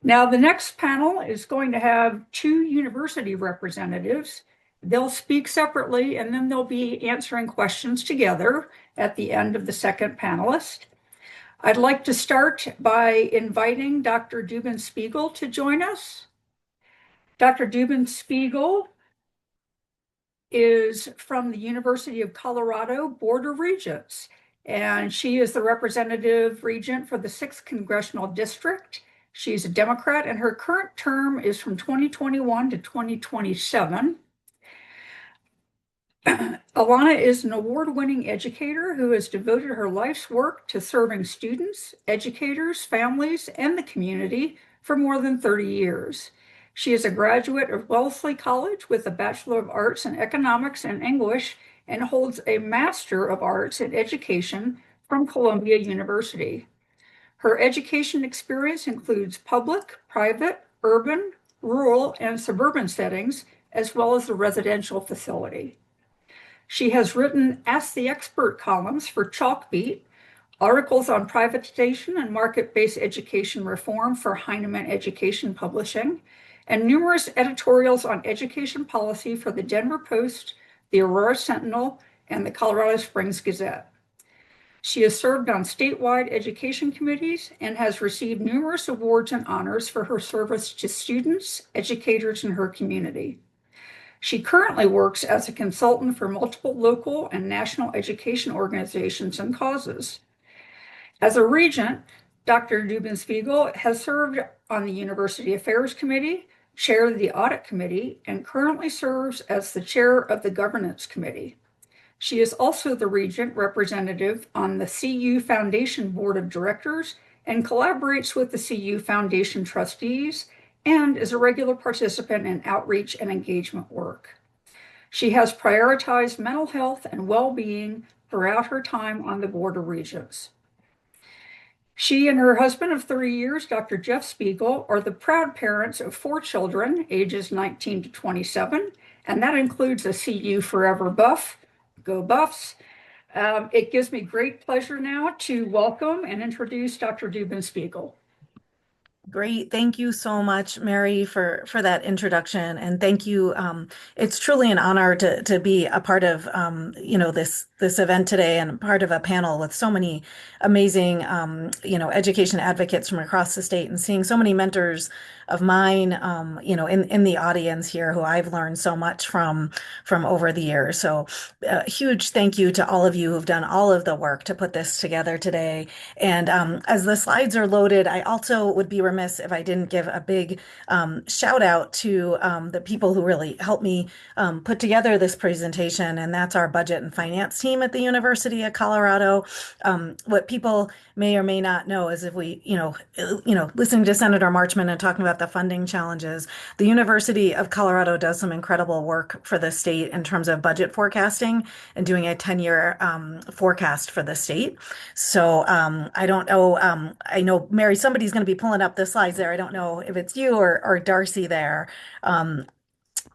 Now, the next panel is going to have two university representatives. They'll speak separately and then they'll be answering questions together at the end of the second panelist. I'd like to start by inviting Dr. Dubin-Spiegel to join us. Dr. Dubin-Spiegel is from the University of Colorado Board of Regents, and she is the representative regent for the 6th Congressional District. She's a Democrat, and her current term is from 2021 to 2027. Ilana is an award-winning educator who has devoted her life's work to serving students, educators, families, and the community for more than 30 years. She is a graduate of Wellesley College with a Bachelor of Arts in Economics and English and holds a Master of Arts in Education from Columbia University. Her education experience includes public, private, urban, rural, and suburban settings, as well as the residential facility. She has written Ask the Expert columns for Chalkbeat, articles on privatization and market-based education reform for Heinemann Education Publishing, and numerous editorials on education policy for the Denver Post, the Aurora Sentinel, and the Colorado Springs Gazette. She has served on statewide education committees and has received numerous awards and honors for her service to students, educators, and her community. She currently works as a consultant for multiple local and national education organizations and causes. As a regent, Dr. Dubin-Spiegel has served on the University Affairs Committee, chaired the Audit Committee, and currently serves as the chair of the Governance Committee. She is also the regent representative on the CU Foundation Board of Directors and collaborates with the CU Foundation trustees and is a regular participant in outreach and engagement work. She has prioritized mental health and well-being throughout her time on the Board of Regents. She and her husband of 30 years, Dr. Jeff Spiegel, are the proud parents of 4 children, ages 19 to 27, and that includes a CU Forever Buff. Go Buffs. It gives me great pleasure now to welcome and introduce Dr. Dubin-Spiegel. Great. Thank you so much, Mary, for that introduction. And thank you. It's truly an honor to be a part of this event today and part of a panel with so many amazing education advocates from across the state and seeing so many mentors of mine in the audience here who I've learned so much from over the years. So a huge thank you to all of you who've done all of the work to put this together today. And as the slides are loaded, I also would be remiss if I didn't give a big shout out to the people who really helped me put together this presentation, and that's our budget and finance team at the University of Colorado. What people may or may not know is if we, listening to Senator Marchman and talking about the funding challenges, the University of Colorado does some incredible work for the state in terms of budget forecasting and doing a 10-year forecast for the state. So I don't know, I know, Mary, somebody's going to be pulling up the slides there. I don't know if it's you or Darcy there.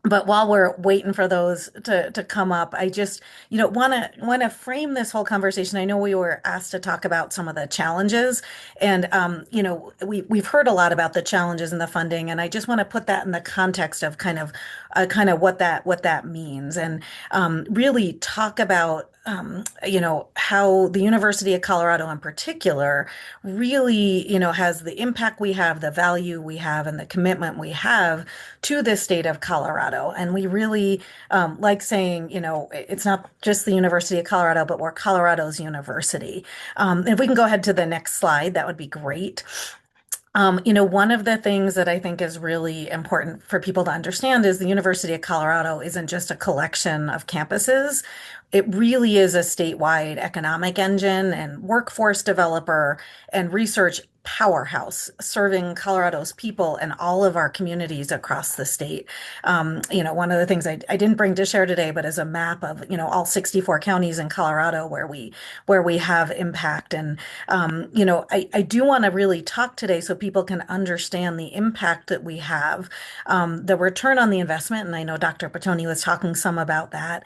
But while we're waiting for those to come up, I just, want to frame this whole conversation. I know we were asked to talk about some of the challenges, and we've heard a lot about the challenges in the funding, and I just want to put that in the context of kind of what that means, and really talk about how the University of Colorado in particular really, has the impact we have, the value we have, and the commitment we have to the state of Colorado. And we really like saying, it's not just the University of Colorado, but we're Colorado's university. If we can go ahead to the next slide, that would be great. One of the things that I think is really important for people to understand is the University of Colorado isn't just a collection of campuses. It really is a statewide economic engine and workforce developer and research powerhouse serving Colorado's people and all of our communities across the state. One of the things I didn't bring to share today, but is a map of, all 64 counties in Colorado where we have impact. And, I do want to really talk today so people can understand the impact that we have, the return on the investment. And I know Dr. Petoni was talking some about that,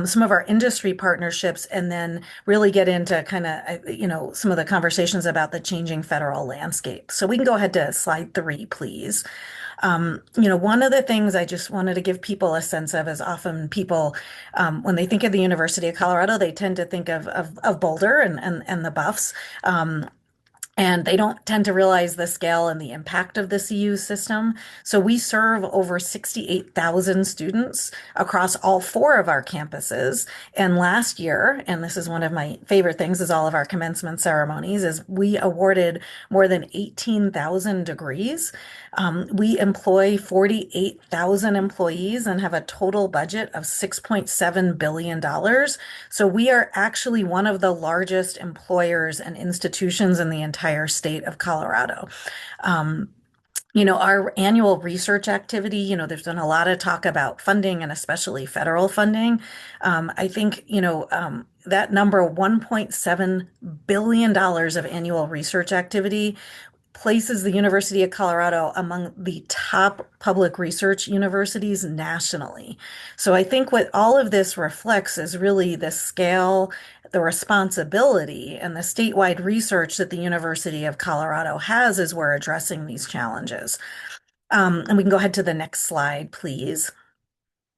some of our industry partnerships, and then really get into kind of, some of the conversations about the changing federal political landscape. So we can go ahead to slide 3, please. One of the things I just wanted to give people a sense of is often people, when they think of the University of Colorado, they tend to think of Boulder and the Buffs. And they don't tend to realize the scale and the impact of the CU system. So we serve over 68,000 students across all 4 of our campuses. And last year, and this is one of my favorite things, is all of our commencement ceremonies, is we awarded more than 18,000 degrees. We employ 48,000 employees and have a total budget of $6.7 billion. So we are actually one of the largest employers and institutions in the entire state of Colorado. Um, our annual research activity, there's been a lot of talk about funding and especially federal funding. I think, that number, $1.7 billion of annual research activity, places the University of Colorado among the top public research universities nationally. So I think what all of this reflects is really the scale, the responsibility, and the statewide research that the University of Colorado has as we're addressing these challenges. And we can go ahead to the next slide, please.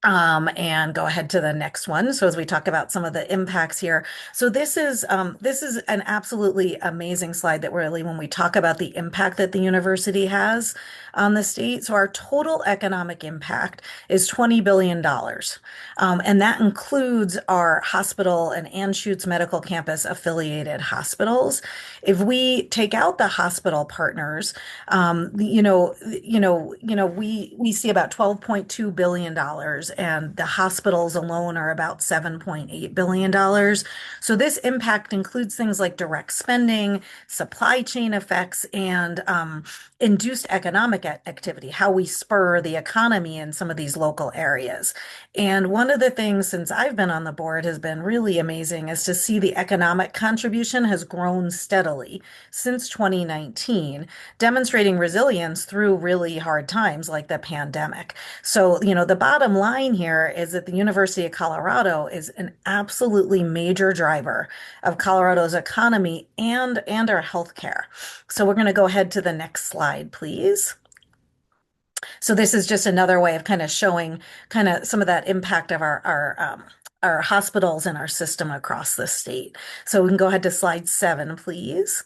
And go ahead to the next one. So as we talk about some of the impacts here, so this is an absolutely amazing slide that really, when we talk about the impact that the university has on the state, so our total economic impact is $20 billion. And that includes our hospital and Anschutz Medical Campus affiliated hospitals. If we take out the hospital partners, we see about $12.2 billion, and the hospitals alone are about $7.8 billion. So this impact includes things like direct spending, supply chain effects, and induced economic activity, how we spur the economy in some of these local areas. And one of the things since I've been on the board has been really amazing is to see the economic contribution has grown steadily since 2019, demonstrating resilience through really hard times like the pandemic. So, the bottom line here is that the University of Colorado is an absolutely major driver of Colorado's economy and our healthcare. So we're going to go ahead to the next slide, please. So this is just another way of kind of showing kind of some of that impact of our hospitals and our system across the state. So we can go ahead to slide 7, please.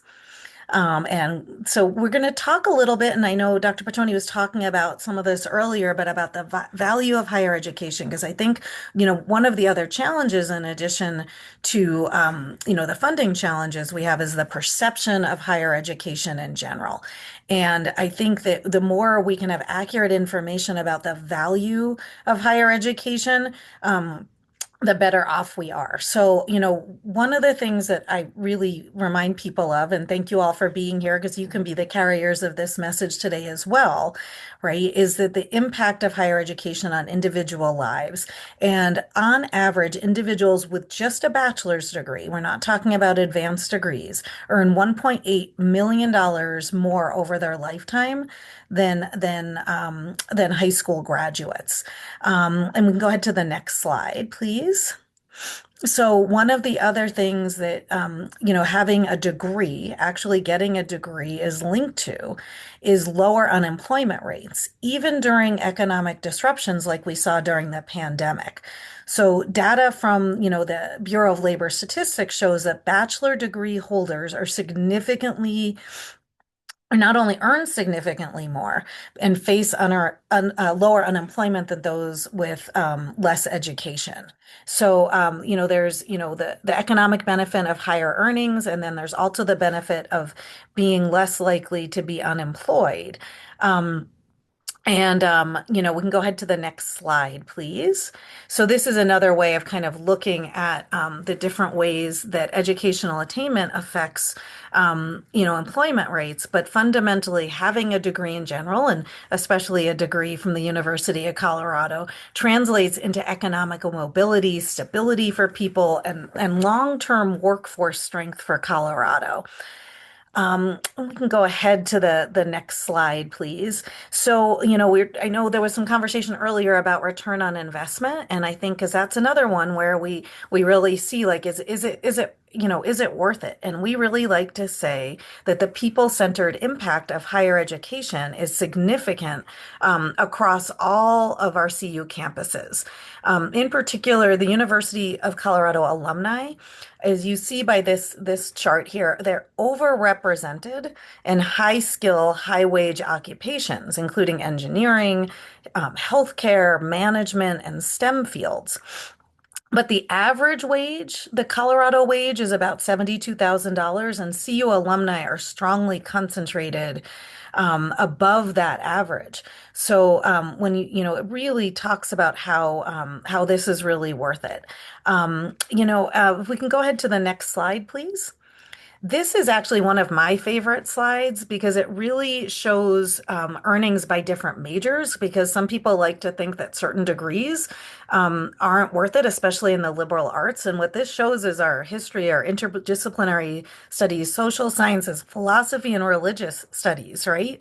And so we're going to talk a little bit, and I know Dr. Petroni was talking about some of this earlier, but about the value of higher education, because I think, one of the other challenges in addition to, the funding challenges we have is the perception of higher education in general. And I think that the more we can have accurate information about the value of higher education, the better off we are. So, one of the things that I really remind people of, and thank you all for being here because you can be the carriers of this message today as well, right, is that the impact of higher education on individual lives. And on average, individuals with just a bachelor's degree, we're not talking about advanced degrees, earn $1.8 million more over their lifetime than high school graduates. And we can go ahead to the next slide, please. So one of the other things that, having a degree, actually getting a degree is linked to is lower unemployment rates, even during economic disruptions like we saw during the pandemic. So data from, the Bureau of Labor Statistics shows that bachelor degree holders are significantly not only earn significantly more and face lower unemployment than those with less education. So, there's, the economic benefit of higher earnings, and then there's also the benefit of being less likely to be unemployed. We can go ahead to the next slide, please. So this is another way of kind of looking at the different ways that educational attainment affects, employment rates. But fundamentally, having a degree in general, and especially a degree from the University of Colorado, translates into economic mobility, stability for people, and long-term workforce strength for Colorado. We can go ahead to the next slide, please. So, I know there was some conversation earlier about return on investment, and I think because that's another one where we really see, like, is is it worth it? And we really like to say that the people-centered impact of higher education is significant across all of our CU campuses. In particular, the University of Colorado alumni, as you see by this chart here, they're overrepresented in high skill, high wage occupations, including engineering, healthcare, management, and STEM fields. But the average wage, the Colorado wage is about $72,000, and CU alumni are strongly concentrated above that average. So when it really talks about how this is really worth it. If we can go ahead to the next slide, please. This is actually one of my favorite slides because it really shows earnings by different majors, because some people like to think that certain degrees aren't worth it, especially in the liberal arts. And what this shows is our history, our interdisciplinary studies, social sciences, philosophy, and religious studies, right?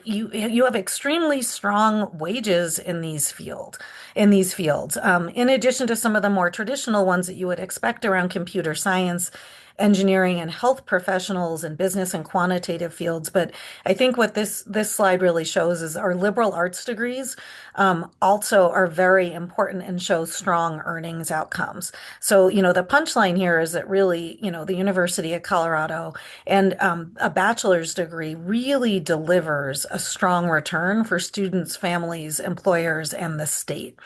You have extremely strong wages in these fields. In addition to some of the more traditional ones that you would expect around computer science, engineering, and health professionals and business and quantitative fields. But I think what this slide really shows is our liberal arts degrees also are very important and show strong earnings outcomes. So, the punchline here is that really, the University of Colorado and a bachelor's degree really delivers a strong return for students, families, employers, and the state.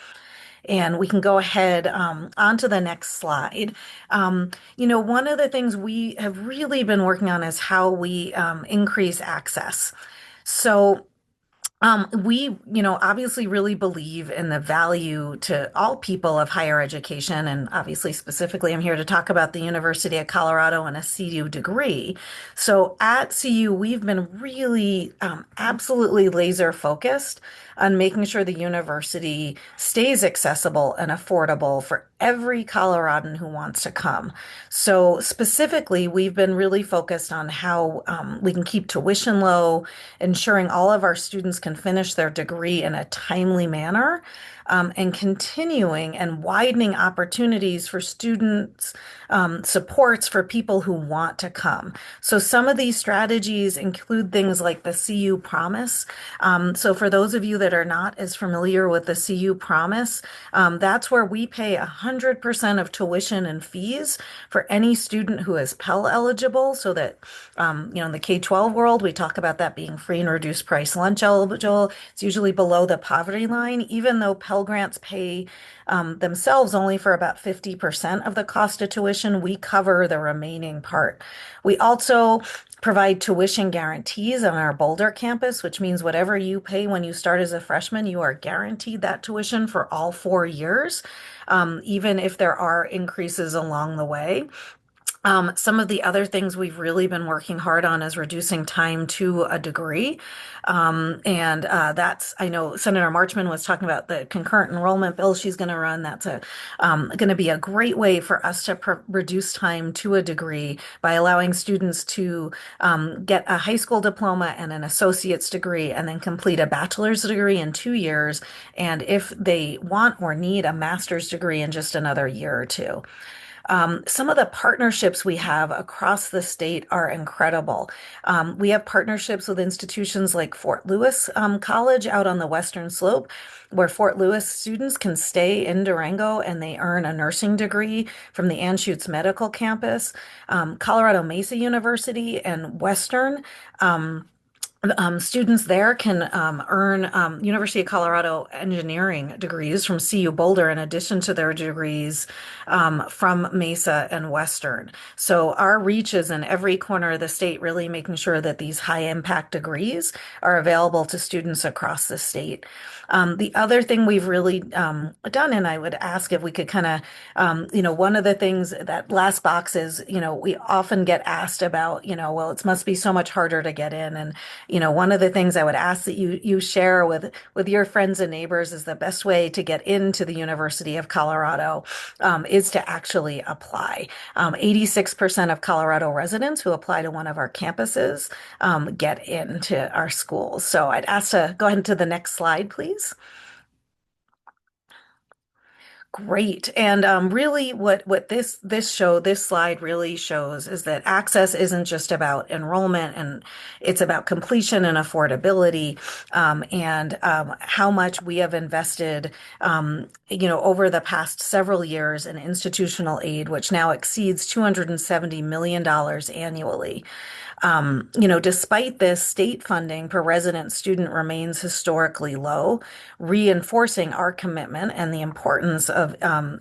And we can go ahead on to the next slide. One of the things we have really been working on is how we increase access. So we, obviously really believe in the value to all people of higher education. And obviously, specifically, I'm here to talk about the University of Colorado and a CU degree. So at CU, we've been really absolutely laser focused on making sure the university stays accessible and affordable for every Coloradan who wants to come. So specifically, we've been really focused on how we can keep tuition low, ensuring all of our students can finish their degree in a timely manner, and continuing and widening opportunities for students, supports for people who want to come. So some of these strategies include things like the CU Promise. So for those of you that are not as familiar with the CU Promise, that's where we pay 100% of tuition and fees for any student who is Pell eligible, so that in the K-12 world, we talk about that being free and reduced price lunch eligible. It's usually below the poverty line, even though Pell Grants pay themselves only for about 50% of the cost of tuition. We cover the remaining part. We also provide tuition guarantees on our Boulder campus, which means whatever you pay when you start as a freshman, you are guaranteed that tuition for all 4 years, even if there are increases along the way. Some of the other things we've really been working hard on is reducing time to a degree. And I know Senator Marchman was talking about the concurrent enrollment bill she's going to run. That's going to be a great way for us to reduce time to a degree by allowing students to get a high school diploma and an associate's degree, and then complete a bachelor's degree in 2 years. And if they want or need a master's degree in just another year or two. Some of the partnerships we have across the state are incredible. We have partnerships with institutions like Fort Lewis College out on the Western Slope, where Fort Lewis students can stay in Durango and they earn a nursing degree from the Anschutz Medical Campus. Colorado Mesa University and Western. Students there can earn University of Colorado engineering degrees from CU Boulder in addition to their degrees from Mesa and Western. So our reach is in every corner of the state, really making sure that these high impact degrees are available to students across the state. The other thing we've really done, and I would ask if we could kind of, one of the things that last box is, we often get asked about, well, it must be so much harder to get in. And, one of the things I would ask that you share with your friends and neighbors is the best way to get into the University of Colorado is to actually apply. 86% of Colorado residents who apply to one of our campuses get into our schools. So I'd ask to go ahead to the next slide, please. Great. And really what this slide really shows is that access isn't just about enrollment, and it's about completion and affordability, and how much we have invested over the past several years in institutional aid, which now exceeds $270 million annually. Despite this, state funding per resident student remains historically low, reinforcing our commitment and the importance of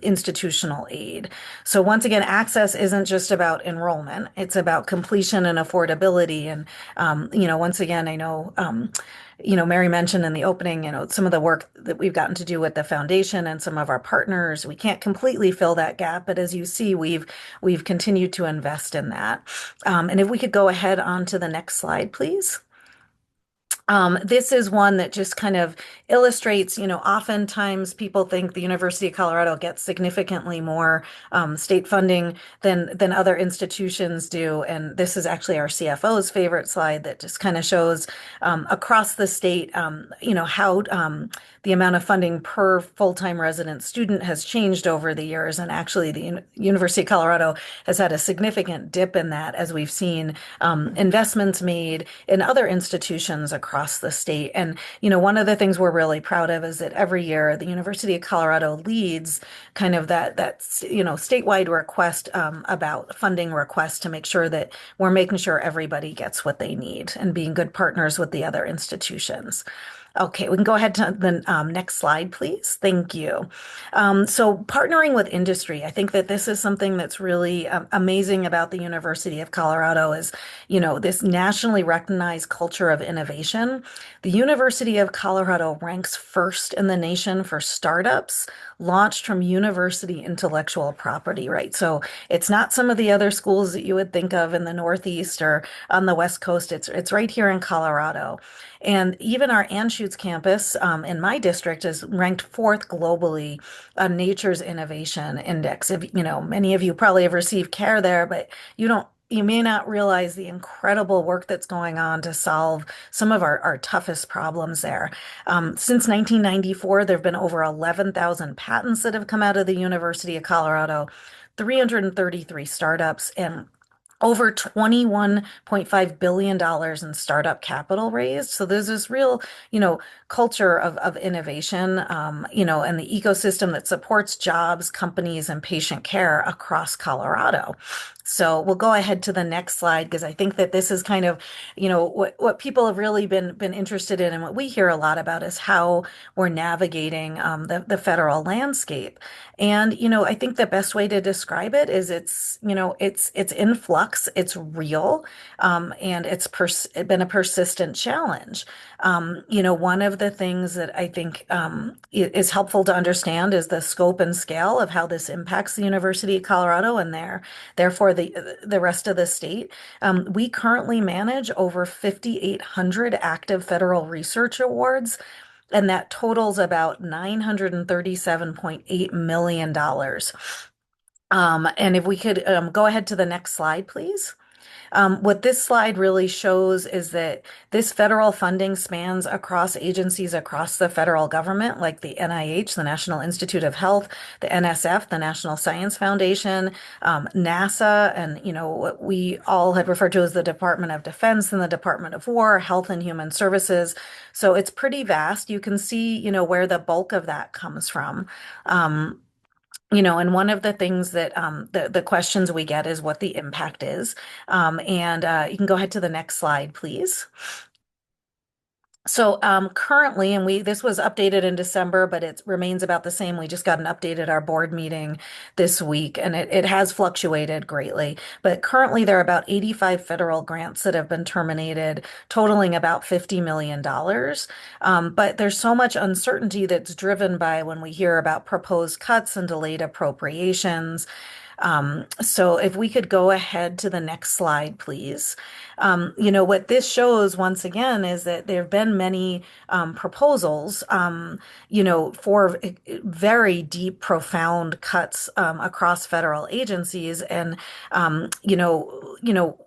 institutional aid. So once again, access isn't just about enrollment; it's about completion and affordability. And once again, I know. Mary mentioned in the opening, some of the work that we've gotten to do with the foundation and some of our partners. We can't completely fill that gap, but as you see, we've continued to invest in that. And if we could go ahead on to the next slide, please. This is one that just kind of illustrates, oftentimes people think the University of Colorado gets significantly more state funding than other institutions do. And this is actually our CFO's favorite slide that just kind of shows across the state, how the amount of funding per full-time resident student has changed over the years. And actually, the University of Colorado has had a significant dip in that as we've seen investments made in other institutions across the state. And, one of the things we're really proud of is that every year the University of Colorado leads kind of that statewide request about funding requests to make sure that we're making sure everybody gets what they need and being good partners with the other institutions. Okay, we can go ahead to the next slide, please. Thank you. So partnering with industry, I think that this is something that's really amazing about the University of Colorado is, this nationally recognized culture of innovation. The University of Colorado ranks first in the nation for startups launched from university intellectual property, right? So it's not some of the other schools that you would think of in the Northeast or on the West Coast. It's right here in Colorado. And even our Anschutz campus in my district is ranked fourth globally on Nature's Innovation Index. If, many of you probably have received care there, but you may not realize the incredible work that's going on to solve some of our toughest problems there. Since 1994, there have been over 11,000 patents that have come out of the University of Colorado, 333 startups, and over $21.5 billion in startup capital raised. So there's this real, culture of innovation, and the ecosystem that supports jobs, companies, and patient care across Colorado. So we'll go ahead to the next slide because I think that this is kind of, what people have really been interested in, and what we hear a lot about is how we're navigating the federal landscape. And, I think the best way to describe it is it's in flux, it's real, and it's been a persistent challenge. One of the things that I think is helpful to understand is the scope and scale of how this impacts the University of Colorado and therefore the rest of the state. We currently manage over 5,800 active federal research awards, and that totals about $937.8 million. And if we could go ahead to the next slide, please. What this slide really shows is that this federal funding spans across agencies across the federal government, like the NIH, the National Institute of Health, the NSF, the National Science Foundation, NASA, and what we all had referred to as the Department of Defense and the Department of War, Health and Human Services. So it's pretty vast. You can see, where the bulk of that comes from. And one of the things that the questions we get is what the impact is. And you can go ahead to the next slide, please. So currently, and this was updated in December, but it remains about the same. We just got an update at our board meeting this week, and it has fluctuated greatly. But currently, there are about 85 federal grants that have been terminated, totaling about $50 million. But there's so much uncertainty that's driven by when we hear about proposed cuts and delayed appropriations. So if we could go ahead to the next slide, please. What this shows once again is that there have been many proposals, for very deep, profound cuts across federal agencies, and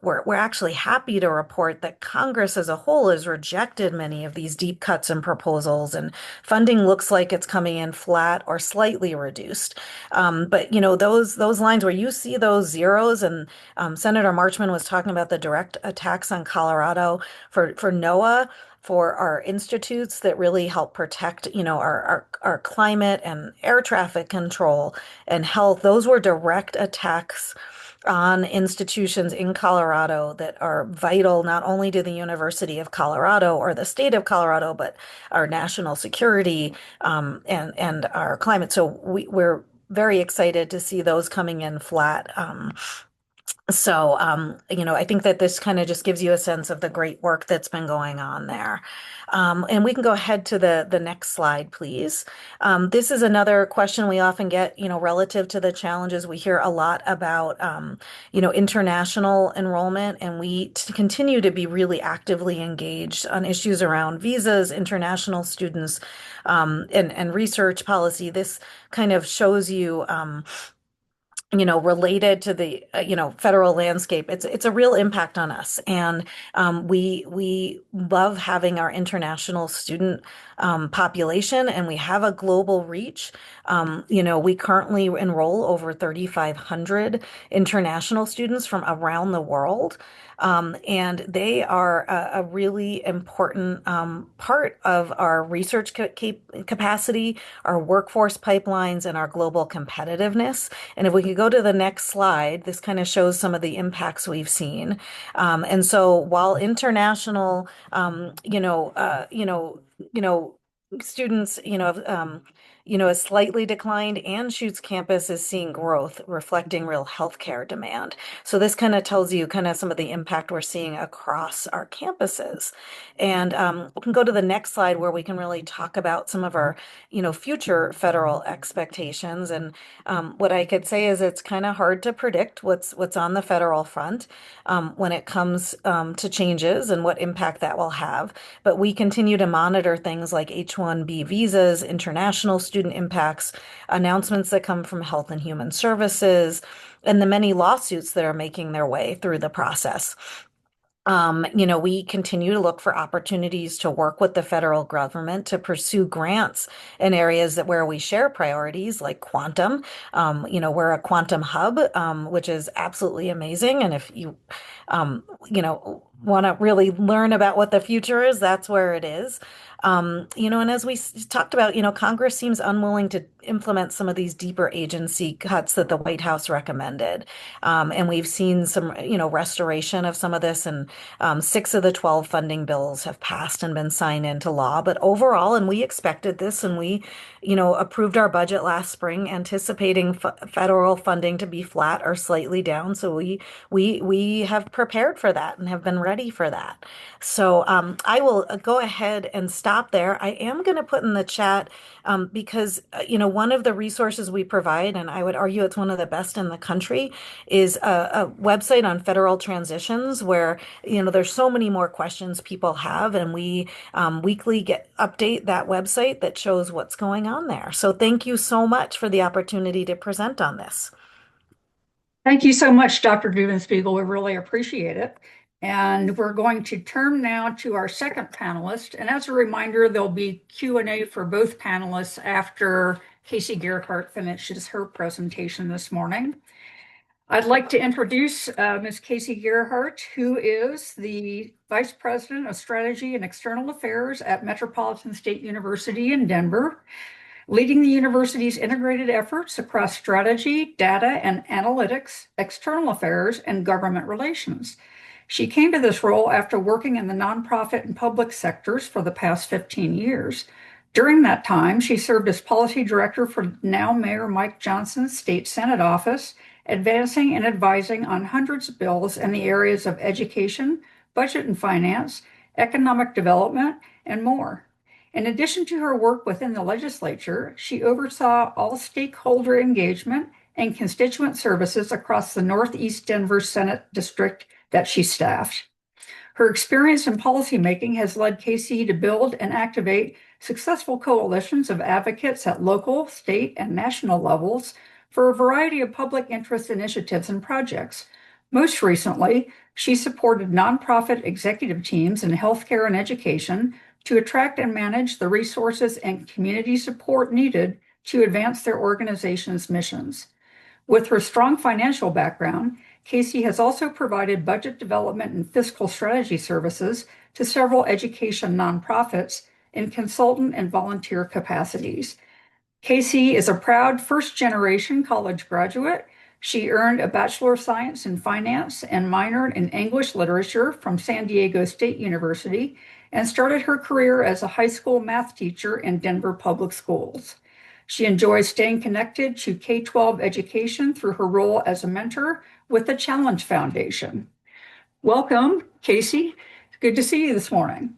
we're actually happy to report that Congress as a whole has rejected many of these deep cuts and proposals, and funding looks like it's coming in flat or slightly reduced. But those lines where you see those zeros, and Senator Marchman was talking about the direct attacks on Colorado for NOAA, for our institutes that really help protect, our climate and air traffic control and health. Those were direct attacks on institutions in Colorado that are vital not only to the University of Colorado or the state of Colorado, but our national security, and our climate. So we're very excited to see those coming in flat. I think that this kind of just gives you a sense of the great work that's been going on there. And we can go ahead to the next slide, please. This is another question we often get, relative to the challenges. We hear a lot about, international enrollment, and we continue to be really actively engaged on issues around visas, international students, and research policy. This kind of shows you, related to the federal landscape. It's a real impact on us, and we love having our international student population, and we have a global reach. We currently enroll over 3,500 international students from around the world. And they are a really important part of our research capacity, our workforce pipelines, and our global competitiveness. And if we could go to the next slide, this kind of shows some of the impacts we've seen. And so while international, students, has slightly declined, Anschutz campus is seeing growth, reflecting real healthcare demand. So this kind of tells you kind of some of the impact we're seeing across our campuses. And we can go to the next slide where we can really talk about some of our, future federal expectations. And what I could say is it's kind of hard to predict what's on the federal front when it comes to changes and what impact that will have. But we continue to monitor things like H-1B visas, international student impacts, announcements that come from Health and Human Services, and the many lawsuits that are making their way through the process. We continue to look for opportunities to work with the federal government to pursue grants in areas where we share priorities like quantum. We're a quantum hub, which is absolutely amazing. And if you, want to really learn about what the future is, that's where it is. And as we talked about, Congress seems unwilling to implement some of these deeper agency cuts that the White House recommended. And we've seen some, restoration of some of this, and 6 of the 12 funding bills have passed and been signed into law. But overall, and we expected this, and we, approved our budget last spring, anticipating federal funding to be flat or slightly down. So we have prepared for that and have been ready for that. So I will go ahead and stop there. I am going to put in the chat, because, one of the resources we provide, and I would argue it's one of the best in the country, is a website on federal transitions where, there's so many more questions people have, and we weekly update that website that shows what's going on there. So thank you so much for the opportunity to present on this. Thank you so much, Dr. Dubin-Spiegel. We really appreciate it. And we're going to turn now to our second panelist. And as a reminder, there'll be Q&A for both panelists after Kaycee Gerhart finishes her presentation this morning. I'd like to introduce Ms. Kaycee Gerhart, who is the Vice President of Strategy and External Affairs at Metropolitan State University in Denver, leading the university's integrated efforts across strategy, data and analytics, external affairs, and government relations. She came to this role after working in the nonprofit and public sectors for the past 15 years. During that time, she served as policy director for now Mayor Mike Johnson's state Senate office, advancing and advising on hundreds of bills in the areas of education, budget and finance, economic development, and more. In addition to her work within the legislature, she oversaw all stakeholder engagement and constituent services across the Northeast Denver Senate district that she staffed. Her experience in policymaking has led Kaycee to build and activate successful coalitions of advocates at local, state, and national levels for a variety of public interest initiatives and projects. Most recently, she supported nonprofit executive teams in healthcare and education to attract and manage the resources and community support needed to advance their organization's missions. With her strong financial background, Kaycee has also provided budget development and fiscal strategy services to several education nonprofits in consultant and volunteer capacities. Kaycee is a proud first-generation college graduate. She earned a Bachelor of Science in Finance and minored in English Literature from San Diego State University and started her career as a high school math teacher in Denver Public Schools. She enjoys staying connected to K-12 education through her role as a mentor with the Challenge Foundation. Welcome, Kaycee. Good to see you this morning.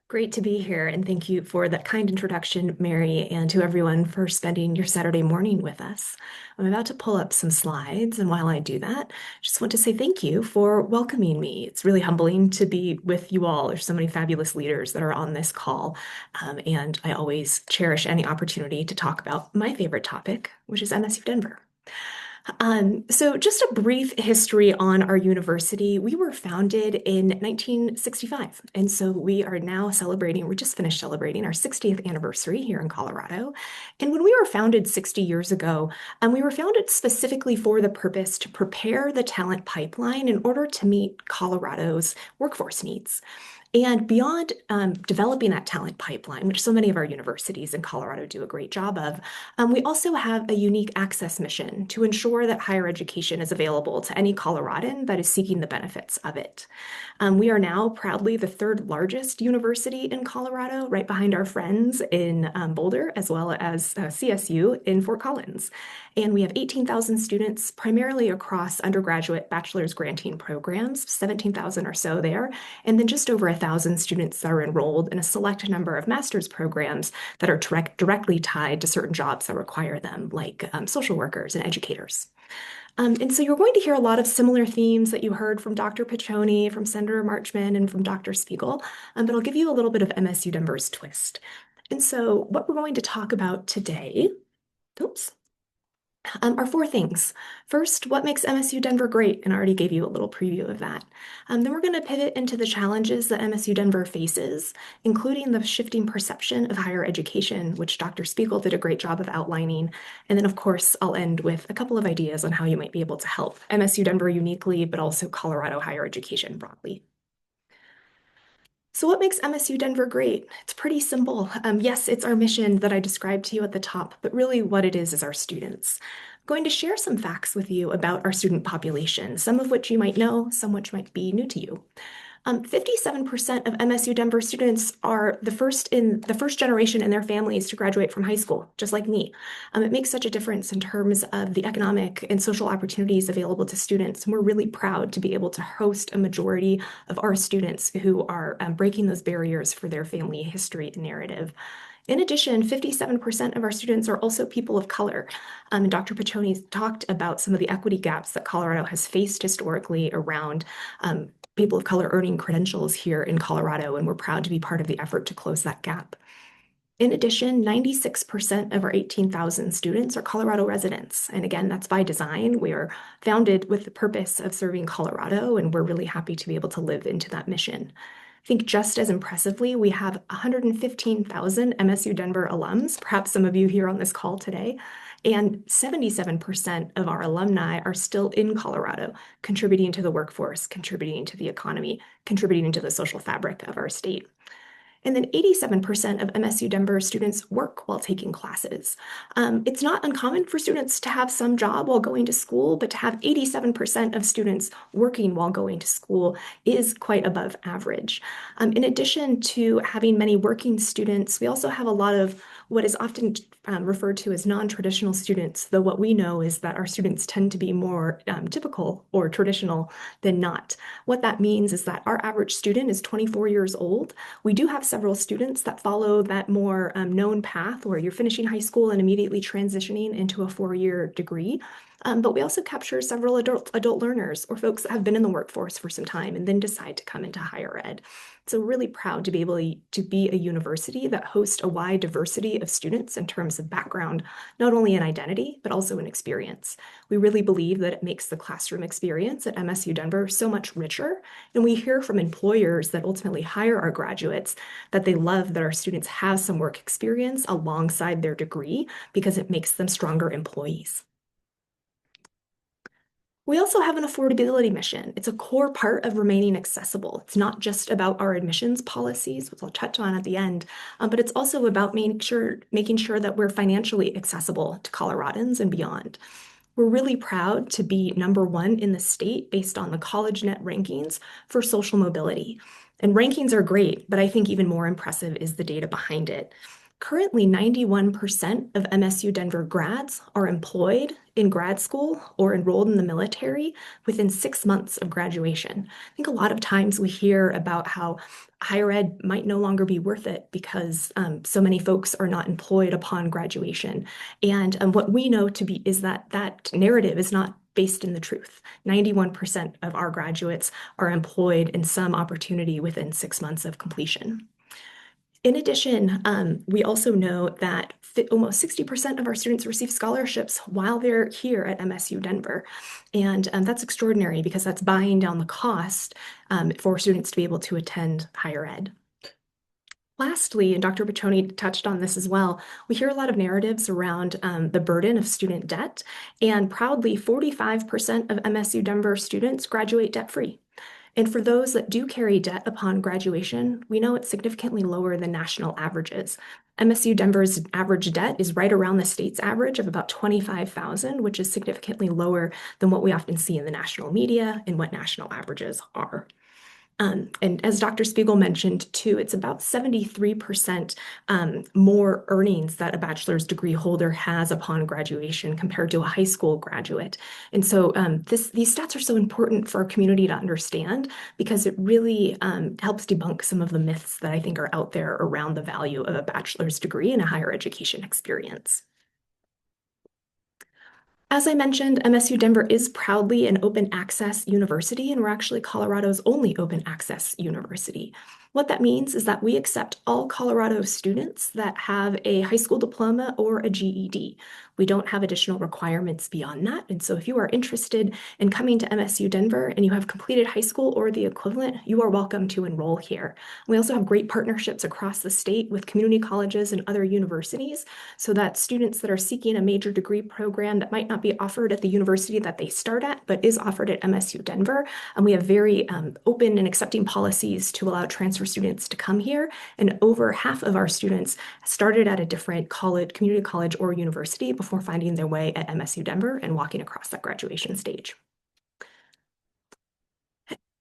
Great to be here, and thank you for that kind introduction, Mary, and to everyone for spending your Saturday morning with us. I'm about to pull up some slides, and while I do that, I just want to say thank you for welcoming me. It's really humbling to be with you all. There's so many fabulous leaders that are on this call, and I always cherish any opportunity to talk about my favorite topic, which is MSU Denver. So just a brief history on our university. We were founded in 1965, and so we are now celebrating, we just finished celebrating our 60th anniversary here in Colorado. And when we were founded 60 years ago, we were founded specifically for the purpose to prepare the talent pipeline in order to meet Colorado's workforce needs. And beyond developing that talent pipeline, which so many of our universities in Colorado do a great job of, we also have a unique access mission to ensure that higher education is available to any Coloradan that is seeking the benefits of it. We are now proudly the third largest university in Colorado, right behind our friends in Boulder, as well as CSU in Fort Collins. And we have 18,000 students, primarily across undergraduate bachelor's granting programs, 17,000 or so there, and then just over 1,000 students that are enrolled in a select number of master's programs that are directly tied to certain jobs that require them, like social workers and educators. And so you're going to hear a lot of similar themes that you heard from Dr. Piccioni, from Senator Marchman, and from Dr. Spiegel, but I'll give you a little bit of MSU Denver's twist. And so what we're going to talk about today, are four things. First, what makes MSU Denver great? And I already gave you a little preview of that. Then we're going to pivot into the challenges that MSU Denver faces, including the shifting perception of higher education, which Dr. Spiegel did a great job of outlining. And then, of course, I'll end with a couple of ideas on how you might be able to help MSU Denver uniquely, but also Colorado higher education broadly. So what makes MSU Denver great? It's pretty simple. Yes, it's our mission that I described to you at the top, but really what it is our students. I'm going to share some facts with you about our student population, some of which you might know, some which might be new to you. 57% of MSU Denver students are the first generation in their families to graduate from high school, just like me. It makes such a difference in terms of the economic and social opportunities available to students. And we're really proud to be able to host a majority of our students who are breaking those barriers for their family history and narrative. In addition, 57% of our students are also people of color. And Dr. Piccioni talked about some of the equity gaps that Colorado has faced historically around people of color earning credentials here in Colorado, and we're proud to be part of the effort to close that gap. In addition, 96% of our 18,000 students are Colorado residents. And again, that's by design. We are founded with the purpose of serving Colorado, and we're really happy to be able to live into that mission. I think just as impressively, we have 115,000 MSU Denver alums, perhaps some of you here on this call today, and 77% of our alumni are still in Colorado, contributing to the workforce, contributing to the economy, contributing to the social fabric of our state. And then 87% of MSU Denver students work while taking classes. It's not uncommon for students to have some job while going to school, but to have 87% of students working while going to school is quite above average. In addition to having many working students, we also have a lot of what is often referred to as non-traditional students, though what we know is that our students tend to be more typical or traditional than not. What that means is that our average student is 24 years old. We do have several students that follow that more known path where you're finishing high school and immediately transitioning into a 4-year degree. But we also capture several adult learners or folks that have been in the workforce for some time and then decide to come into higher ed. So we're really proud to be able to be a university that hosts a wide diversity of students in terms of background, not only in identity, but also in experience. We really believe that it makes the classroom experience at MSU Denver so much richer. And we hear from employers that ultimately hire our graduates that they love that our students have some work experience alongside their degree because it makes them stronger employees. We also have an affordability mission. It's a core part of remaining accessible. It's not just about our admissions policies, which I'll touch on at the end, but it's also about making sure that we're financially accessible to Coloradans and beyond. We're really proud to be #1 in the state based on the CollegeNet rankings for social mobility. And rankings are great, but I think even more impressive is the data behind it. Currently, 91% of MSU Denver grads are employed in grad school or enrolled in the military within 6 months of graduation. I think a lot of times we hear about how higher ed might no longer be worth it because so many folks are not employed upon graduation. And what we know to be is that that narrative is not based in the truth. 91% of our graduates are employed in some opportunity within 6 months of completion. In addition, we also know that almost 60% of our students receive scholarships while they're here at MSU Denver. And that's extraordinary because that's buying down the cost for students to be able to attend higher ed. Lastly, and Dr. Baccioni touched on this as well, we hear a lot of narratives around the burden of student debt, and proudly 45% of MSU Denver students graduate debt-free. And for those that do carry debt upon graduation, we know it's significantly lower than national averages. MSU Denver's average debt is right around the state's average of about $25,000, which is significantly lower than what we often see in the national media and what national averages are. And as Dr. Spiegel mentioned too, it's about 73% more earnings that a bachelor's degree holder has upon graduation compared to a high school graduate. And so these stats are so important for our community to understand because it really helps debunk some of the myths that I think are out there around the value of a bachelor's degree and a higher education experience. As I mentioned, MSU Denver is proudly an open access university, and we're actually Colorado's only open access university. What that means is that we accept all Colorado students that have a high school diploma or a GED. We don't have additional requirements beyond that. And so if you are interested in coming to MSU Denver and you have completed high school or the equivalent, you are welcome to enroll here. We also have great partnerships across the state with community colleges and other universities so that students that are seeking a major degree program that might not be offered at the university that they start at, but is offered at MSU Denver. And we have very open and accepting policies to allow transfer students to come here. And over half of our students started at a different college, community college or university before finding their way at MSU Denver and walking across that graduation stage.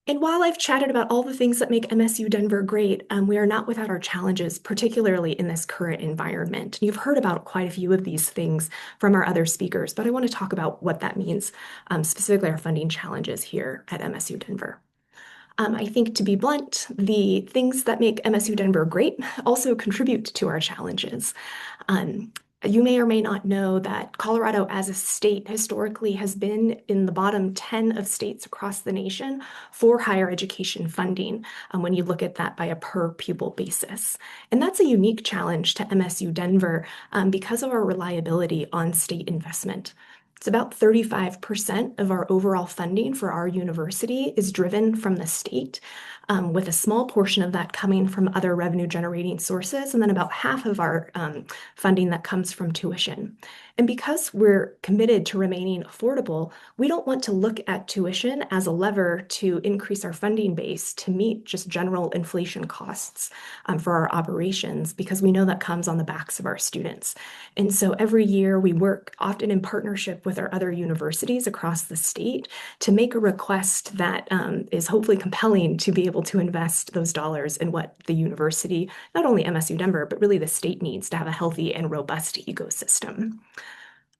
And while I've chatted about all the things that make MSU Denver great, we are not without our challenges, particularly in this current environment. You've heard about quite a few of these things from our other speakers, but I want to talk about what that means, specifically our funding challenges here at MSU Denver. I think, to be blunt, the things that make MSU Denver great also contribute to our challenges. You may or may not know that Colorado as a state historically has been in the bottom 10 of states across the nation for higher education funding when you look at that by a per pupil basis. And that's a unique challenge to MSU Denver because of our reliability on state investment. It's about 35% of our overall funding for our university is driven from the state, with a small portion of that coming from other revenue generating sources, and then about half of our funding that comes from tuition. And because we're committed to remaining affordable, we don't want to look at tuition as a lever to increase our funding base to meet just general inflation costs for our operations, because we know that comes on the backs of our students. And so every year we work often in partnership with our other universities across the state to make a request that is hopefully compelling to be able able to invest those dollars in what the university, not only MSU Denver, but really the state needs to have a healthy and robust ecosystem.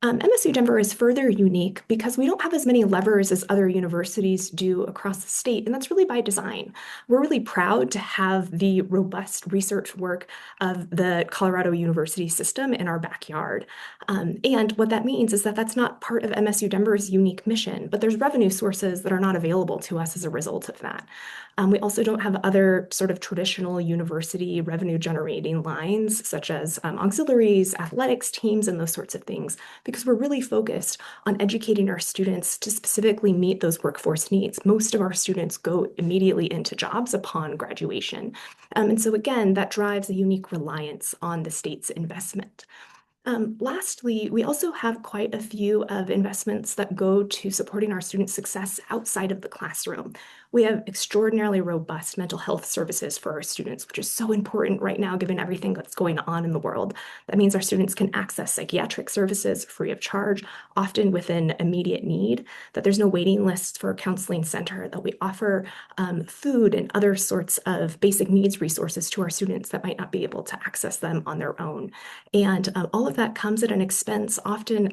MSU Denver is further unique because we don't have as many levers as other universities do across the state, and that's really by design. We're really proud to have the robust research work of the Colorado University system in our backyard. And what that means is that that's not part of MSU Denver's unique mission, but there's revenue sources that are not available to us as a result of that. We also don't have other sort of traditional university revenue generating lines, such as auxiliaries, athletics teams, and those sorts of things, because we're really focused on educating our students to specifically meet those workforce needs. Most of our students go immediately into jobs upon graduation. And so again, that drives a unique reliance on the state's investment. Lastly, we also have quite a few of investments that go to supporting our student success outside of the classroom. We have extraordinarily robust mental health services for our students, which is so important right now, given everything that's going on in the world. That means our students can access psychiatric services free of charge, often within immediate need, that there's no waiting lists for a counseling center, that we offer food and other sorts of basic needs resources to our students that might not be able to access them on their own. And all of that comes at an expense, often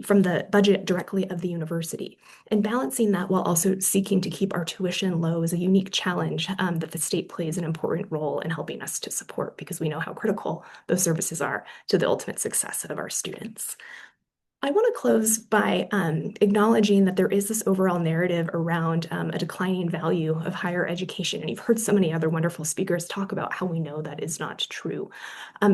from the budget directly of the university. And balancing that while also seeking to keep our tuition low is a unique challenge that the state plays an important role in helping us to support, because we know how critical those services are to the ultimate success of our students. I want to close by acknowledging that there is this overall narrative around a declining value of higher education. And you've heard so many other wonderful speakers talk about how we know that is not true.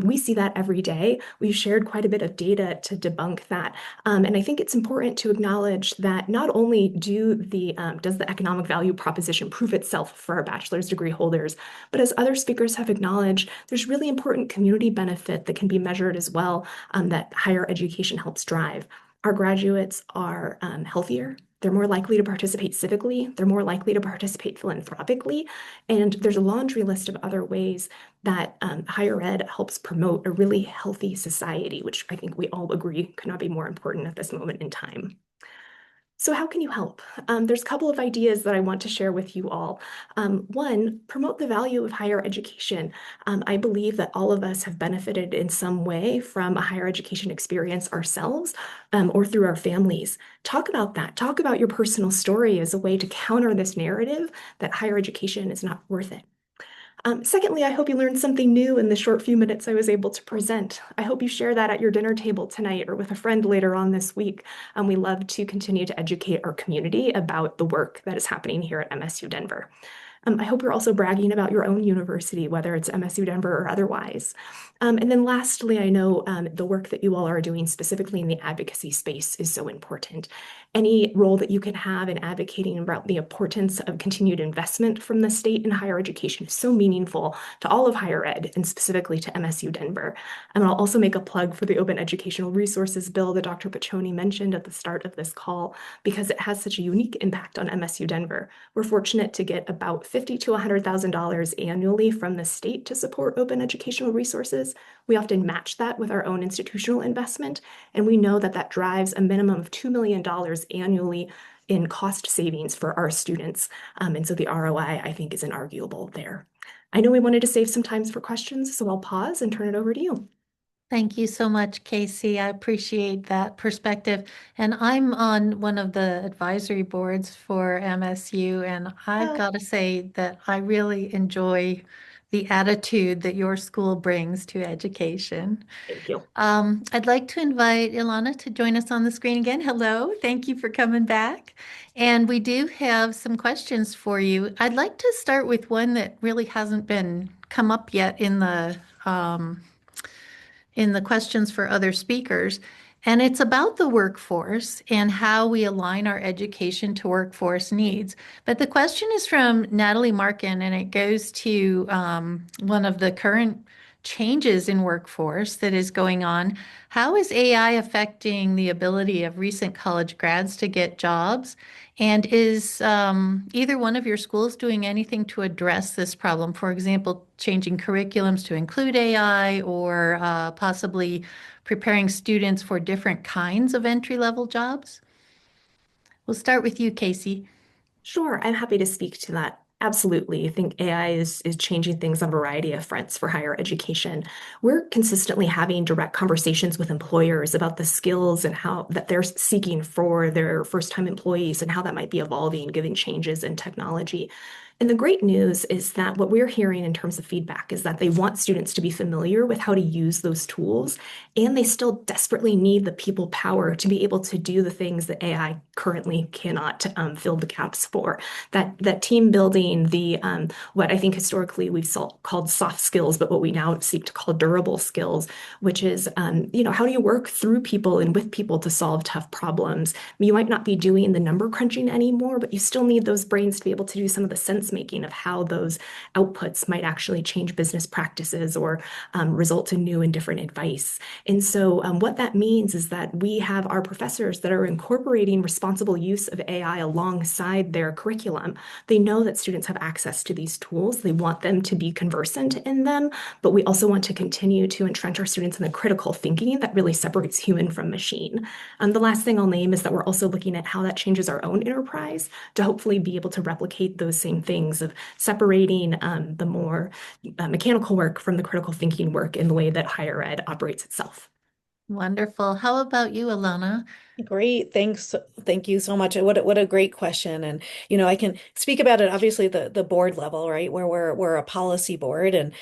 We see that every day. We've shared quite a bit of data to debunk that. And I think it's important to acknowledge that not only does the economic value proposition prove itself for our bachelor's degree holders, but as other speakers have acknowledged, there's really important community benefit that can be measured as well, that higher education helps drive. Our graduates are healthier. They're more likely to participate civically. They're more likely to participate philanthropically. And there's a laundry list of other ways that higher ed helps promote a really healthy society, which I think we all agree could not be more important at this moment in time. So how can you help? There's a couple of ideas that I want to share with you all. One, promote the value of higher education. I believe that all of us have benefited in some way from a higher education experience ourselves, or through our families. Talk about that. Talk about your personal story as a way to counter this narrative that higher education is not worth it. Secondly, I hope you learned something new in the short few minutes I was able to present. I hope you share that at your dinner table tonight or with a friend later on this week. We love to continue to educate our community about the work that is happening here at MSU Denver. I hope you're also bragging about your own university, whether it's MSU Denver or otherwise. And then lastly, I know the work that you all are doing specifically in the advocacy space is so important. Any role that you can have in advocating about the importance of continued investment from the state in higher education is so meaningful to all of higher ed, and specifically to MSU Denver. And I'll also make a plug for the Open Educational Resources Bill that Dr. Piccioni mentioned at the start of this call, because it has such a unique impact on MSU Denver. We're fortunate to get about $50,000 to $100,000 annually from the state to support open educational resources. We often match that with our own institutional investment, and we know that that drives a minimum of $2 million annually in cost savings for our students. And so the ROI, I think, is inarguable there. I know we wanted to save some time for questions, so I'll pause and turn it over to you. Thank you so much, Kaycee. I appreciate that perspective. And I'm on one of the advisory boards for MSU, and I've got to say that I really enjoy the attitude that your school brings to education. Thank you. I'd like to invite Ilana to join us on the screen again. Hello, thank you for coming back. And we do have some questions for you. I'd like to start with one that really hasn't been come up yet in the questions for other speakers. And it's about the workforce and how we align our education to workforce needs. But the question is from Natalie Markin, and it goes to one of the current changes in workforce that is going on. How is AI affecting the ability of recent college grads to get jobs? And is either one of your schools doing anything to address this problem? For example, changing curriculums to include AI, or possibly preparing students for different kinds of entry-level jobs? We'll start with you, Kaycee. Sure, I'm happy to speak to that. Absolutely. I think AI is changing things on a variety of fronts for higher education. We're consistently having direct conversations with employers about the skills and how that they're seeking for their first-time employees and how that might be evolving given changes in technology. And the great news is that what we're hearing in terms of feedback is that they want students to be familiar with how to use those tools, and they still desperately need the people power to be able to do the things that AI currently cannot fill the gaps for. That team building, the what I think historically we've called soft skills, but what we now seek to call durable skills, which is how do you work through people and with people to solve tough problems? You might not be doing the number crunching anymore, but you still need those brains to be able to do some of the sense making of how those outputs might actually change business practices or result in new and different advice. And so, what that means is that we have our professors that are incorporating responsible use of AI alongside their curriculum. They know that students have access to these tools. They want them to be conversant in them, but we also want to continue to entrench our students in the critical thinking that really separates human from machine. The last thing I'll name is that we're also looking at how that changes our own enterprise to hopefully be able to replicate those same things of separating the more mechanical work from the critical thinking work in the way that higher ed operates itself. Wonderful. How about you, Ilana? Great. Thanks. Thank you so much. What a great question. And I can speak about it obviously the board level, right? Where we're a policy board, and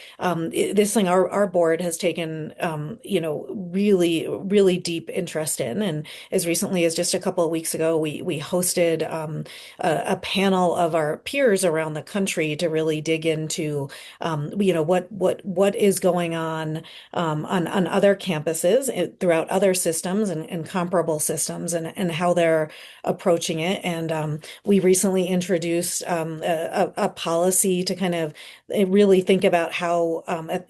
this thing our board has taken really really deep interest in. And as recently as just a couple of weeks ago, we hosted a panel of our peers around the country to really dig into what is going on other campuses throughout other systems and comparable systems and how they're approaching it. And we recently introduced a policy to kind of really think about how at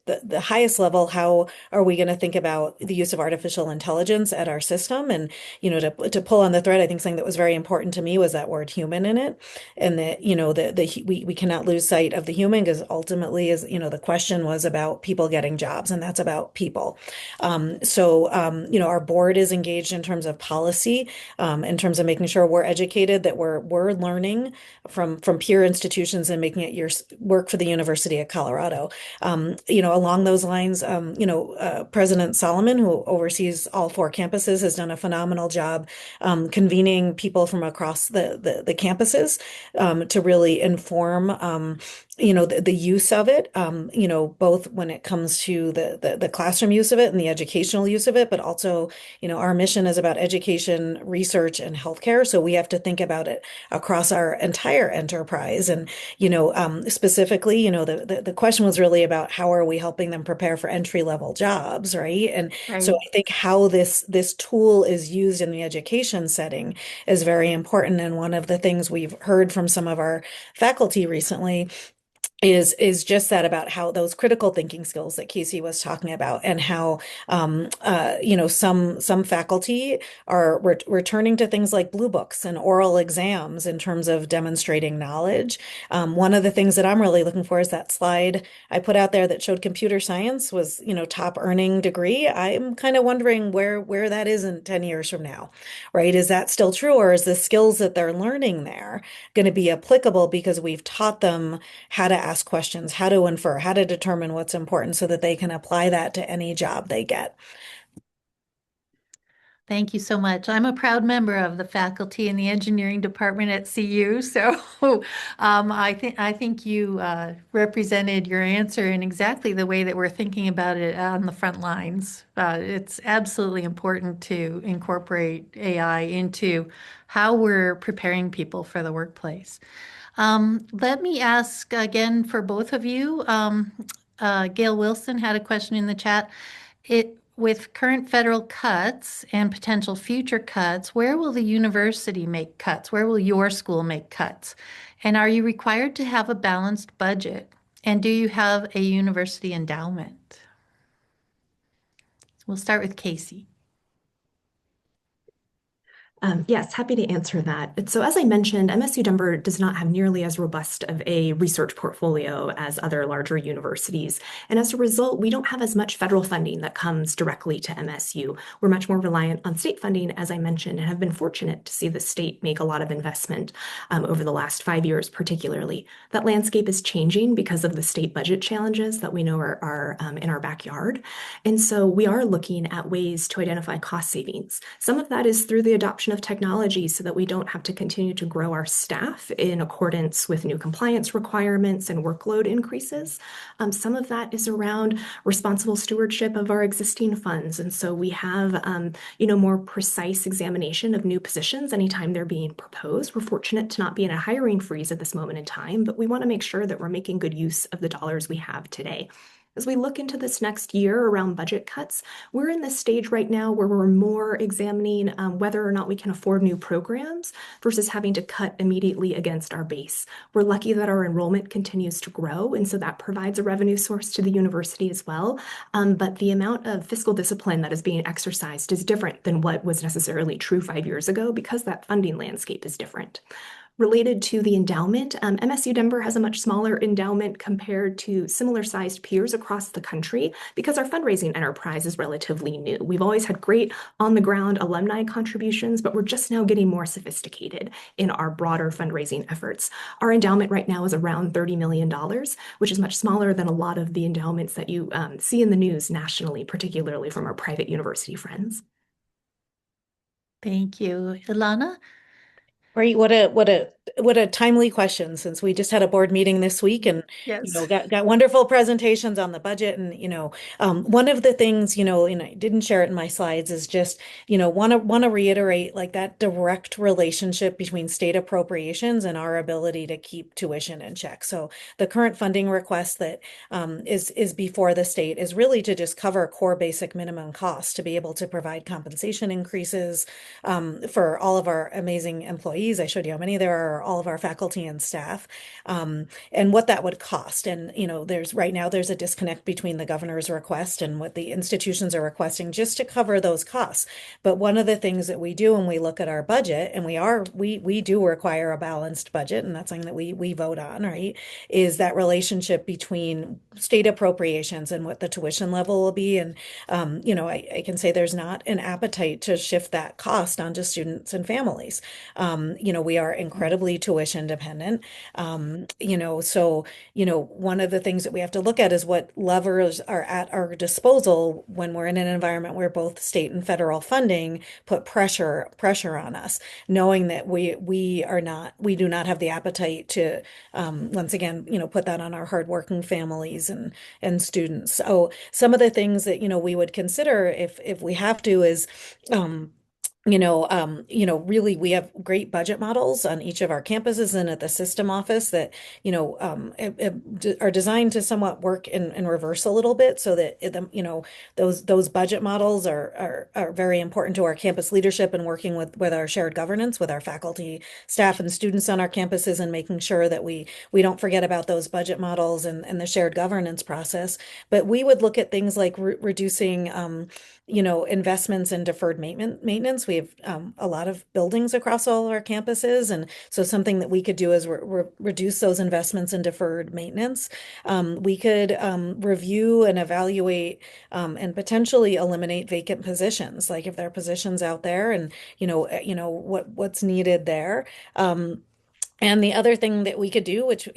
the highest level, how are we going to think about the use of artificial intelligence at our system? And, to pull on the thread, I think something that was very important to me was that word human in it. And that, we cannot lose sight of the human, because ultimately the question was about people getting jobs, and that's about people. Our board is engaged in terms of policy, in terms of making sure we're educated, that we're learning from peer institutions and making it your work for the University of Colorado. Along those lines, President Solomon, who oversees all 4 campuses, has done a phenomenal job convening people from across the campuses to really inform the use of it, both when it comes to the classroom use of it and the educational use of it, but also, our mission is about education, research, and healthcare. So we have to think about it across our entire enterprise. And, specifically, the question was really about how are we helping them prepare for entry-level jobs, right? And so Right. I think how this tool is used in the education setting is very important. And one of the things we've heard from some of our faculty recently is just that, about how those critical thinking skills that Kaycee was talking about, and how some faculty are returning to things like blue books and oral exams in terms of demonstrating knowledge. One of the things that I'm really looking for is that slide I put out there that showed computer science was top earning degree. I'm kind of wondering where that is in 10 years from now, right? Is that still true, or is the skills that they're learning there going to be applicable because we've taught them how to ask questions, how to infer, how to determine what's important so that they can apply that to any job they get? Thank you so much. I'm a proud member of the faculty in the engineering department at CU. So I think you represented your answer in exactly the way that we're thinking about it on the front lines. It's absolutely important to incorporate AI into how we're preparing people for the workplace. Let me ask again for both of you. Gail Wilson had a question in the chat. With current federal cuts and potential future cuts, where will the university make cuts? Where will your school make cuts? And are you required to have a balanced budget? And do you have a university endowment? We'll start with Kaycee. Yes, happy to answer that. So, as I mentioned, MSU Denver does not have nearly as robust of a research portfolio as other larger universities. And as a result, we don't have as much federal funding that comes directly to MSU. We're much more reliant on state funding, as I mentioned, and have been fortunate to see the state make a lot of investment over the last 5 years, particularly. That landscape is changing because of the state budget challenges that we know are in our backyard. And so we are looking at ways to identify cost savings. Some of that is through the adoption of technology so that we don't have to continue to grow our staff in accordance with new compliance requirements and workload increases. Some of that is around responsible stewardship of our existing funds. And so we have, more precise examination of new positions anytime they're being proposed. We're fortunate to not be in a hiring freeze at this moment in time, but we want to make sure that we're making good use of the dollars we have today. As we look into this next year around budget cuts, we're in this stage right now where we're more examining whether or not we can afford new programs versus having to cut immediately against our base. We're lucky that our enrollment continues to grow, and so that provides a revenue source to the university as well. But the amount of fiscal discipline that is being exercised is different than what was necessarily true 5 years ago because that funding landscape is different. Related to the endowment, MSU Denver has a much smaller endowment compared to similar sized peers across the country because our fundraising enterprise is relatively new. We've always had great on the ground alumni contributions, but we're just now getting more sophisticated in our broader fundraising efforts. Our endowment right now is around $30 million, which is much smaller than a lot of the endowments that you see in the news nationally, particularly from our private university friends. Thank you. Ilana? Great. What a timely question since we just had a board meeting this week and Yes. got wonderful presentations on the budget and one of the things and I didn't share it in my slides is just want to reiterate like that direct relationship between state appropriations and our ability to keep tuition in check. So the current funding request that is before the state is really to just cover core basic minimum costs to be able to provide compensation increases for all of our amazing employees. I showed you how many there are, all of our faculty and staff, and what that would cost. And, right now there's a disconnect between the governor's request and what the institutions are requesting just to cover those costs. But one of the things that we do when we look at our budget, and we do require a balanced budget, and that's something that we vote on, right, is that relationship between state appropriations and what the tuition level will be. And, I can say there's not an appetite to shift that cost onto students and families. We are incredibly tuition dependent. One of the things that we have to look at is what levers are at our disposal when we're in an environment where both state and federal funding put pressure on us, knowing that we do not have the appetite to, once again, put that on our hardworking families and students. So some of the things that, we would consider if we have to is, really we have great budget models on each of our campuses and at the system office that, are designed to somewhat work in reverse a little bit so that, those budget models are very important to our campus leadership and working with our shared governance, with our faculty, staff, and students on our campuses and making sure that we don't forget about those budget models and the shared governance process. But we would look at things like reducing, investments in deferred maintenance. We have a lot of buildings across all of our campuses. And so something that we could do is reduce those investments in deferred maintenance. We could review and evaluate and potentially eliminate vacant positions, like if there are positions out there and, what's needed there. And the other thing that we could do, which,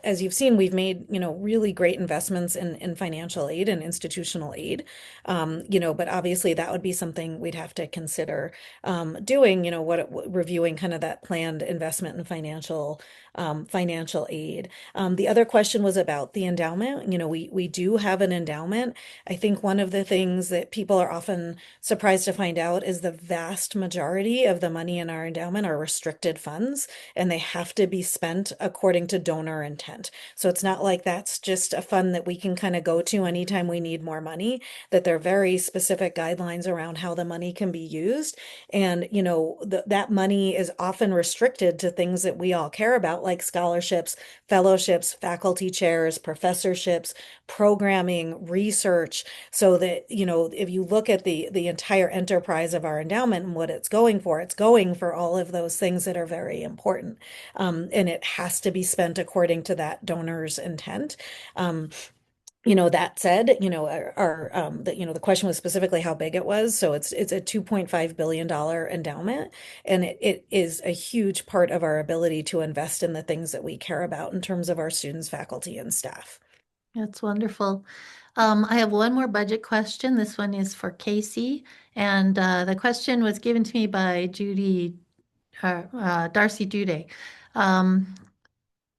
as you've seen, we've made, really great investments in financial aid and institutional aid. But obviously that would be something we'd have to consider doing, reviewing kind of that planned investment in financial aid. The other question was about the endowment. We do have an endowment. I think one of the things that people are often surprised to find out is the vast majority of the money in our endowment are restricted funds, and they have have to be spent according to donor intent. So it's not like that's just a fund that we can kind of go to anytime we need more money, that there are very specific guidelines around how the money can be used. And, that money is often restricted to things that we all care about, like scholarships, fellowships, faculty chairs, professorships, programming, research, so that, if you look at the entire enterprise of our endowment and what it's going for all of those things that are very important. And it has to be spent according to that donor's intent. That said, the question was specifically how big it was. So it's a $2.5 billion endowment, and it is a huge part of our ability to invest in the things that we care about in terms of our students, faculty, and staff. That's wonderful. I have one more budget question. This one is for Kaycee, and the question was given to me by Darcy Duday.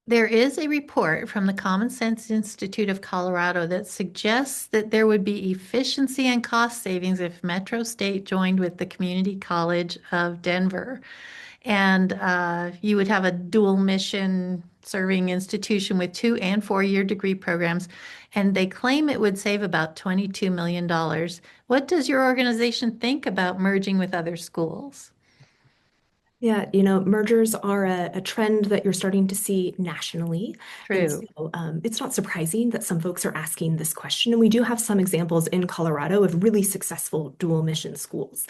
There is a report from the Common Sense Institute of Colorado that suggests that there would be efficiency and cost savings if Metro State joined with the Community College of Denver. And you would have a dual mission serving institution with 2- and 4-year degree programs. And they claim it would save about $22 million. What does your organization think about merging with other schools? Yeah, mergers are a trend that you're starting to see nationally. And True. so it's not surprising that some folks are asking this question. And we do have some examples in Colorado of really successful dual mission schools.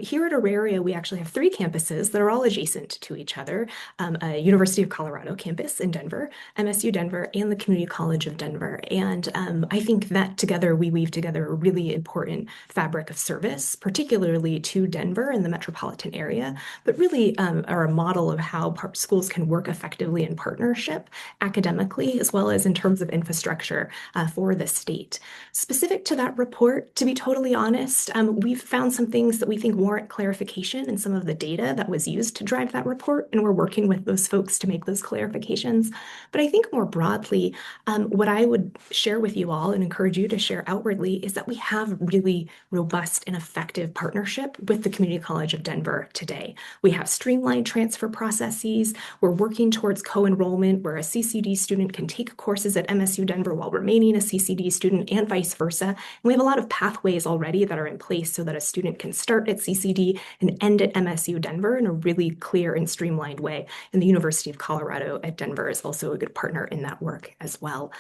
Here at Auraria, we actually have 3 campuses that are all adjacent to each other, a University of Colorado campus in Denver, MSU Denver, and the Community College of Denver. And I think that together we weave together a really important fabric of service, particularly to Denver and the metropolitan area, but really are a model of how schools can work effectively in partnership academically, as well as in terms of infrastructure for the state. Specific to that report, to be totally honest, we've found some things that we think warrant clarification in some of the data that was used to drive that report, and we're working with those folks to make those clarifications. But I think more broadly, what I would share with you all and encourage you to share outwardly is that we have really robust and effective partnership with the Community College of Denver today. We have streamlined transfer processes. We're working towards co-enrollment where a CCD student can take courses at MSU Denver while remaining a CCD student and vice versa. And we have a lot of pathways already that are in place so that a student can start at CCD and end at MSU Denver in a really clear and streamlined way. And the University of Colorado at Denver is also a good partner in that work as well.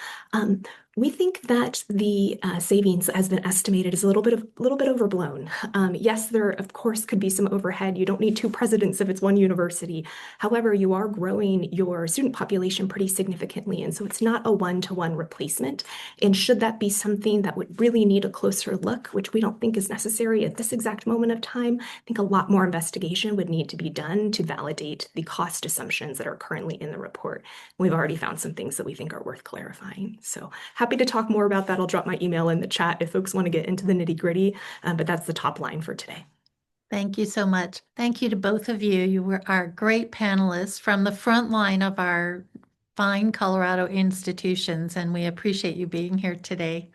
We think that the savings has been estimated is a little bit overblown. Yes, there of course could be some overhead. You don't need 2 presidents if it's 1 university. However, you are growing your student population pretty significantly, and so it's not a 1-to-1 replacement. And should that be something that would really need a closer look, which we don't think is necessary at this exact moment of time, I think a lot more investigation would need to be done to validate the cost assumptions that are currently in the report. We've already found some things that we think are worth clarifying. So happy to talk more about that. I'll drop my email in the chat if folks want to get into the nitty-gritty, but that's the top line for today. Thank you so much. Thank you to both of you. You were our great panelists from the front line of our fine Colorado institutions, and we appreciate you being here today.